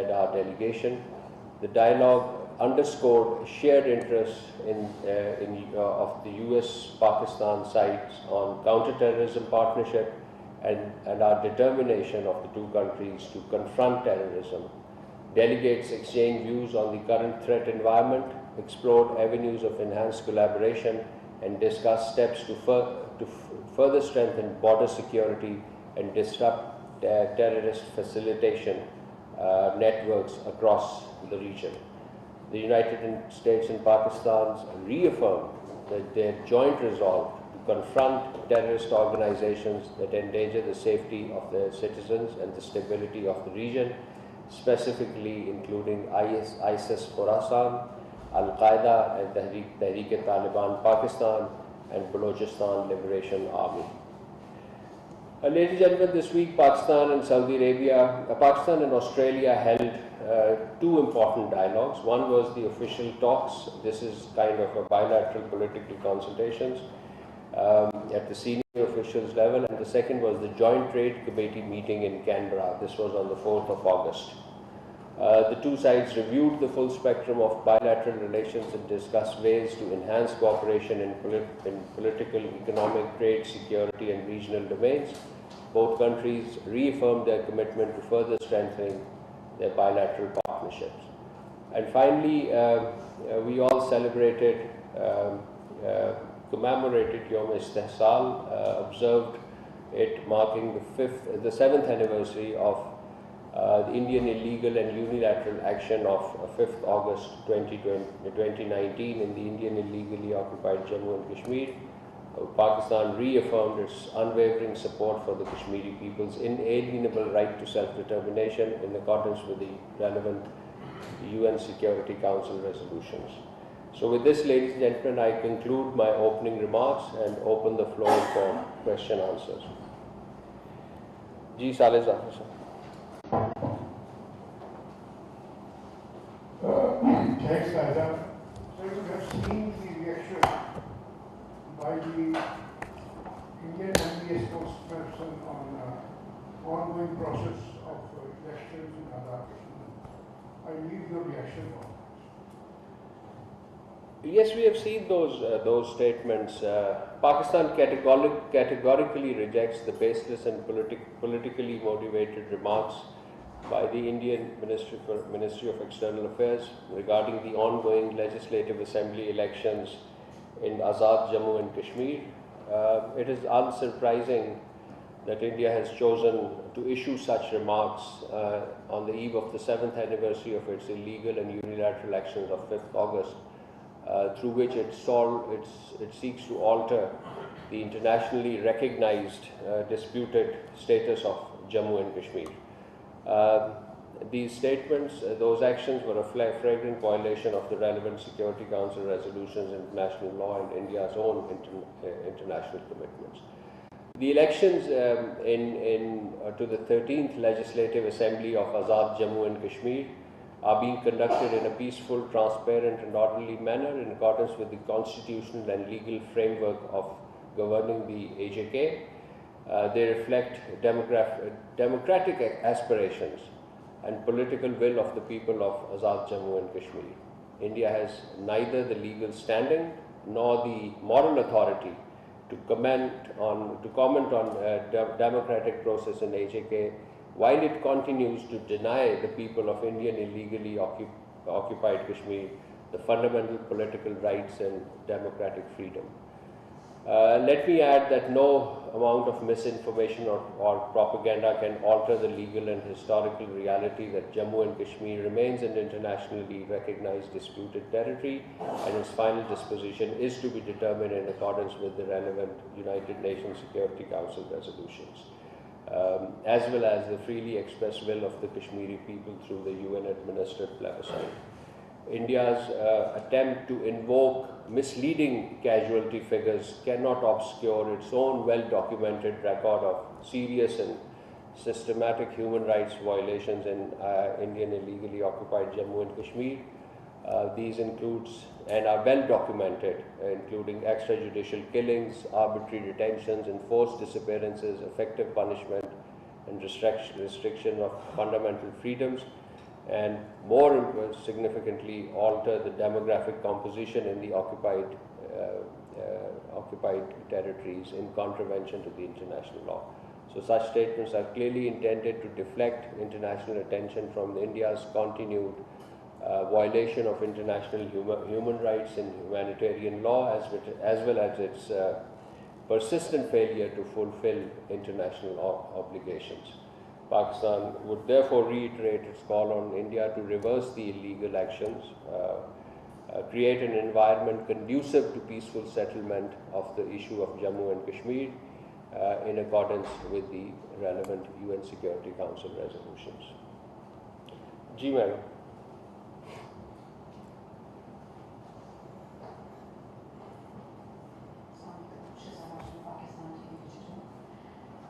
led our delegation. The dialogue underscored shared interest of the US-Pakistan sides on counterterrorism partnership and our determination of the two countries to confront terrorism. Delegates exchanged views on the current threat environment, explored avenues of enhanced collaboration, and discussed steps to further strengthen border security and disrupt terrorist facilitation networks across the region. The United States and Pakistan reaffirmed that their joint resolve to confront terrorist organizations that endanger the safety of their citizens and the stability of the region, specifically including ISIS Khorasan, Al-Qaeda and Tehreek-e-Taliban Pakistan and Balochistan Liberation Army. Ladies and gentlemen, this week Pakistan and Pakistan and Australia held two important dialogues. One was the official talks. This is kind of a bilateral political consultations at the senior officials level, and the second was the Joint Trade Committee meeting in Canberra. This was on the 4th of August. The two sides reviewed the full spectrum of bilateral relations and discussed ways to enhance cooperation in political, economic, trade, security and regional domains. Both countries reaffirmed their commitment to further strengthening their bilateral partnerships. And finally, we all celebrated, commemorated Yom Istihsal, observed it marking the 7th anniversary of the Indian illegal and unilateral action of 5th August 2019 in the Indian illegally occupied Jammu and Kashmir. Pakistan reaffirmed its unwavering support for the Kashmiri people's inalienable right to self-determination in accordance with the relevant UN Security Council resolutions. So with this, ladies and gentlemen, I conclude my opening remarks and open the floor for question answers. Ji Saleh. Thanks, Azad. So you have seen the reaction by the Indian MPA spokesperson on ongoing process of elections in Azad. I need your reaction on that. Yes, we have seen those statements. Pakistan categorically rejects the baseless and politically motivated remarks by the Indian Ministry of External Affairs regarding the ongoing Legislative Assembly elections in Azad, Jammu and Kashmir. It is unsurprising that India has chosen to issue such remarks on the eve of the 7th anniversary of its illegal and unilateral actions of 5th August, through which it seeks to alter the internationally recognized disputed status of Jammu and Kashmir. These statements, those actions were a flagrant violation of the relevant Security Council resolutions, international law and India's own international commitments. The elections to the 13th Legislative Assembly of Azad Jammu and Kashmir are being conducted in a peaceful, transparent and orderly manner in accordance with the constitutional and legal framework of governing the AJK. They reflect democratic aspirations and political will of the people of Azad Jammu and Kashmir. India has neither the legal standing nor the moral authority to comment on democratic process in AJK, while it continues to deny the people of Indian illegally occupied Kashmir the fundamental political rights and democratic freedom. Let me add that no amount of misinformation or propaganda can alter the legal and historical reality that Jammu and Kashmir remains an internationally recognized disputed territory, and its final disposition is to be determined in accordance with the relevant United Nations Security Council resolutions, as well as the freely expressed will of the Kashmiri people through the UN-administered plebiscite. India's attempt to invoke misleading casualty figures cannot obscure its own well-documented record of serious and systematic human rights violations in Indian illegally occupied Jammu and Kashmir. These includes and are well documented, including extrajudicial killings, arbitrary detentions, enforced disappearances, effective punishment and restriction of fundamental freedoms, and more significantly alter the demographic composition in the occupied territories in contravention to the international law. So such statements are clearly intended to deflect international attention from India's continued violation of international human rights and humanitarian law, as well as its persistent failure to fulfill international obligations. Pakistan would therefore reiterate its call on India to reverse the illegal actions, create an environment conducive to peaceful settlement of the issue of Jammu and Kashmir in accordance with the relevant UN Security Council resolutions. Ji, madam.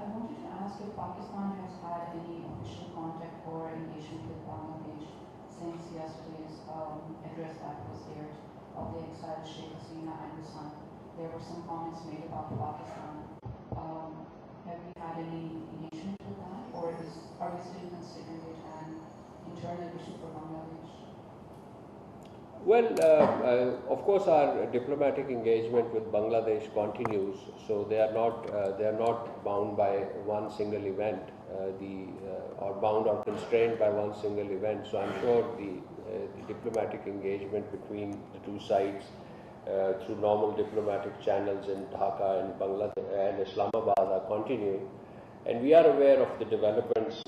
I wanted to ask if Pakistan has had any official contact or engagement with Bangladesh since yesterday's address that was aired of the exiled Sheikh Hasina and her son. There were some comments made about Pakistan. Have we had any engagement with that, or are we still considering it an internal issue for Bangladesh? Well, of course, our diplomatic engagement with Bangladesh continues. So they are not bound by one single event, or bound or constrained by one single event. So I'm sure the diplomatic engagement between the two sides through normal diplomatic channels in Dhaka and Bangladesh and Islamabad are continuing, and we are aware of the developments,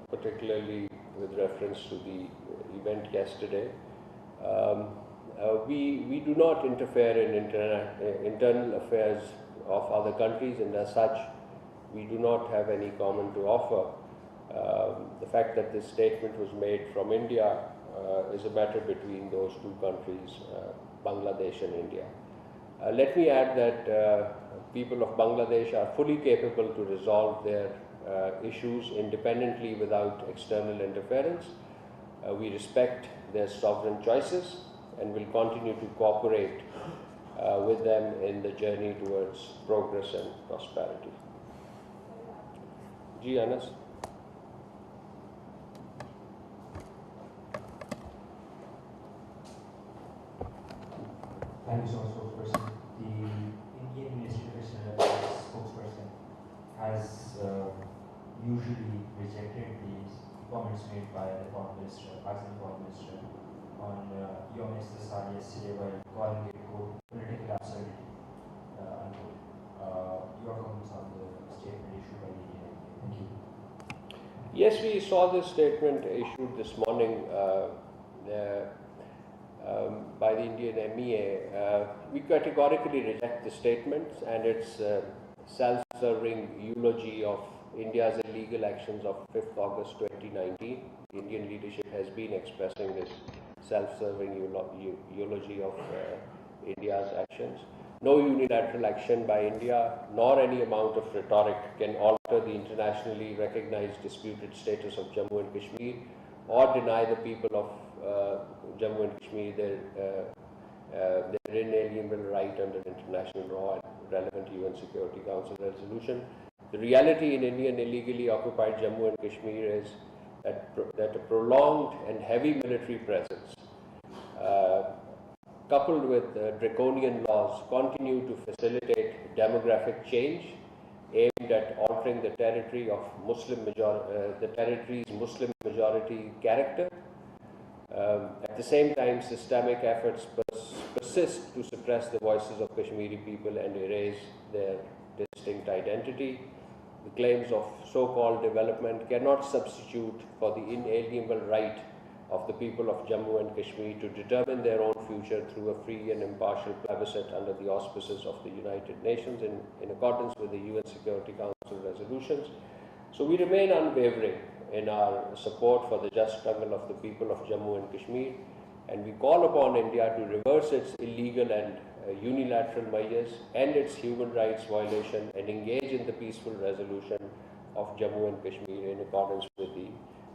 particularly with reference to the event yesterday. We do not interfere in internal affairs of other countries, and as such, we do not have any comment to offer. The fact that this statement was made from India is a matter between those two countries, Bangladesh and India. Let me add that people of Bangladesh are fully capable to resolve their issues independently without external interference. We respect their sovereign choices and will continue to cooperate with them in the journey towards progress and prosperity. Ji, Anas. Thank you so much, Spokesperson. The Indian Ministry of External Affairs spokesperson has usually rejected these comments made by the Foreign Minister, Pakistan Foreign Minister, on your Minister Sali yesterday while calling it, quote, political absurdity, unquote. Your comments on the statement issued by the Indian Embassy. Thank you. Yes, we saw this statement issued this morning by the Indian MEA. We categorically reject the statements and its self-serving eulogy of India's illegal actions of 5th August 2019. The Indian leadership has been expressing this self-serving eulogy of India's actions. No unilateral action by India, nor any amount of rhetoric can alter the internationally recognized disputed status of Jammu and Kashmir, or deny the people of Jammu and Kashmir their inalienable right under international law and relevant UN Security Council resolution. The reality in Indian illegally occupied Jammu and Kashmir is that a prolonged and heavy military presence, coupled with draconian laws, continue to facilitate demographic change aimed at altering the territory's Muslim majority character. At the same time, systemic efforts persist to suppress the voices of Kashmiri people and erase their distinct identity. The claims of so-called development cannot substitute for the inalienable right of the people of Jammu and Kashmir to determine their own future through a free and impartial plebiscite under the auspices of the United Nations in accordance with the UN Security Council resolutions. So we remain unwavering in our support for the just struggle of the people of Jammu and Kashmir, and we call upon India to reverse its illegal and unilateral measures, end its human rights violation, and engage in the peaceful resolution of Jammu and Kashmir in accordance with the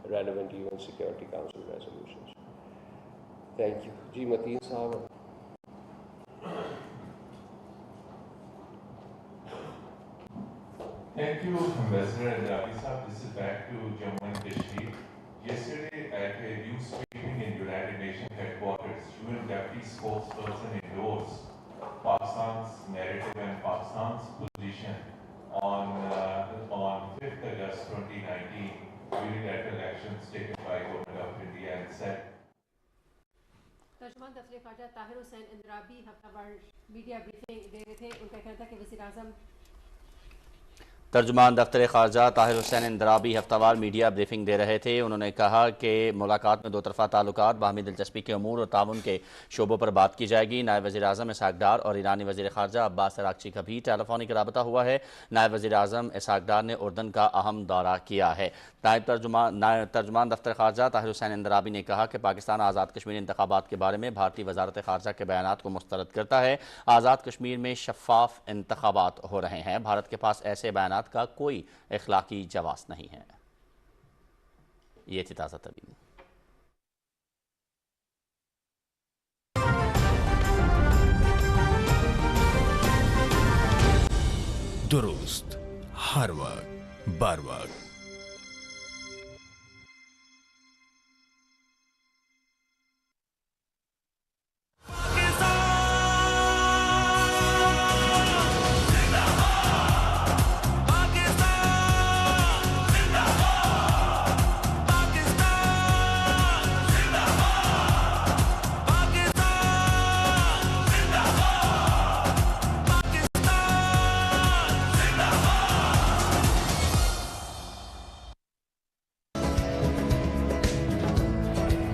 relevant UN Security Council resolutions. Thank you. Ji, Mateen Sahab. Thank you, Ambassador Andrabi Sahab. This is back to Jammu and Kashmir. Yesterday, at a news meeting in United Nations headquarters, UN Deputy Spokesperson endorsed Pakistan's narrative and Pakistan's position on 5th August 2019 unilateral actions taken by Government of India and said तर्जुमान दफ्तर ख़ारजा Tahir Hussain इंदराबी हफ्तावार media briefing दे रहे थे। उनका कहना था कि वज़ीर-ए-आज़म तर्जुमान दफ्तर ख़ारजा Tahir Hussain Andrabi हफ्तावार media briefing दे रहे थे। उन्होंने कहा कि मुलाकात में दो तरफ़ा ताल्लुकात, बाहमी दिलचस्पी के अमूर और ताउन के शोबों पर बात की जाएगी। नायब वज़ीर-ए-आज़म इसहाक डार और ईरानी वज़ीर ख़ारजा अब्बास अराग़ची का भी टेलीफोनिक रबता हुआ है। नायब वज़ीर-ए-आज़म इसहाक डार ने उर्दन का अहम दौरा किया है। नायब तर्जुमान दफ्तर ख़ारजा ताहिर हुसैन अंद्राबी ने कहा कि पाकिस्तान आज़ाद कश्मीर इंतखाबात के बारे में भारतीय वज़ारत ख़ारजा के बयानात को मुस्तरद करता है। आज़ाद कश्मीर में शफ़ाफ इंतखाबात हो रहे हैं। भारत के पास ऐसे बयानात का कोई इखलाकी जवाज़ नहीं है। ये थी ताज़ा तरीन। दुरुस्त हर वक्त बर वक्त।